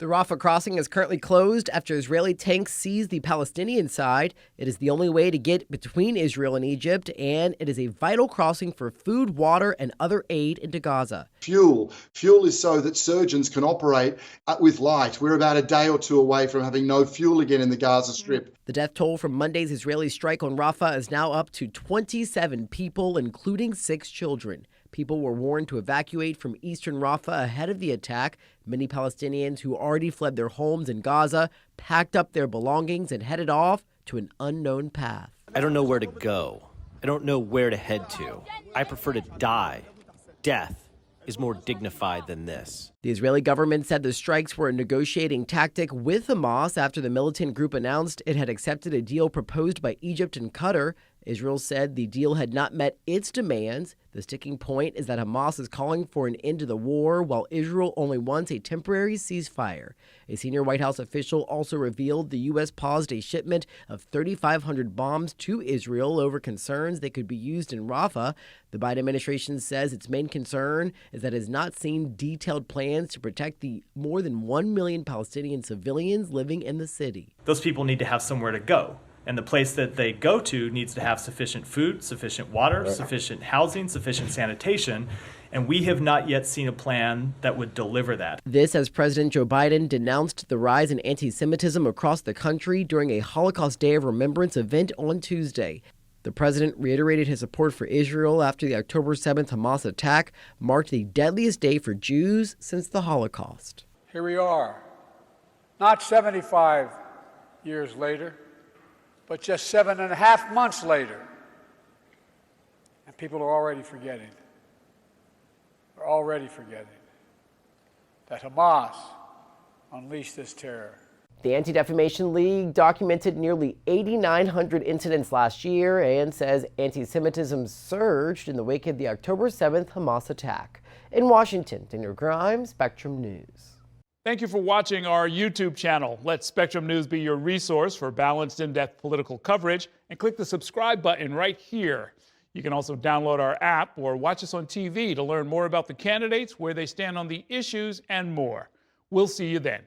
The Rafah Crossing is currently closed after Israeli tanks seized the Palestinian side. It is the only way to get between Israel and Egypt, and it is a vital crossing for food, water, and other aid into Gaza. Fuel is so that surgeons can operate with light. We're about a day or two away from having no fuel again in the Gaza Strip. The death toll from Monday's Israeli strike on Rafah is now up to 27 people, including 6 children. People were warned to evacuate from eastern Rafah ahead of the attack. Many Palestinians who already fled their homes in Gaza packed up their belongings and headed off to an unknown path. I don't know where to go. I don't know where to head to. I prefer to die. Death is more dignified than this. The Israeli government said the strikes were a negotiating tactic with Hamas after the militant group announced it had accepted a deal proposed by Egypt and Qatar. Israel said the deal had not met its demands. The sticking point is that Hamas is calling for an end to the war, while Israel only wants a temporary ceasefire. A senior White House official also revealed the U.S. paused a shipment of 3,500 bombs to Israel over concerns they could be used in Rafah. The Biden administration says its main concern is that it has not seen detailed plans to protect the more than 1 million Palestinian civilians living in the city. Those people need to have somewhere to go. And the place that they go to needs to have sufficient food, sufficient water, sufficient housing, sufficient sanitation. And we have not yet seen a plan that would deliver that. This as President Joe Biden denounced the rise in anti-Semitism across the country during a Holocaust Day of Remembrance event on Tuesday. The president reiterated his support for Israel after the October 7th Hamas attack marked the deadliest day for Jews since the Holocaust. Here we are, not 75 years later, but just 7.5 months later, and people are already forgetting. They're already forgetting that Hamas unleashed this terror. The Anti-Defamation League documented nearly 8,900 incidents last year and says anti-Semitism surged in the wake of the October 7th Hamas attack. In Washington, Daniel Grimes, Spectrum News. Thank you for watching our YouTube channel. Let Spectrum News be your resource for balanced, in-depth political coverage, and click the subscribe button right here. You can also download our app or watch us on TV to learn more about the candidates, where they stand on the issues, and more. We'll see you then.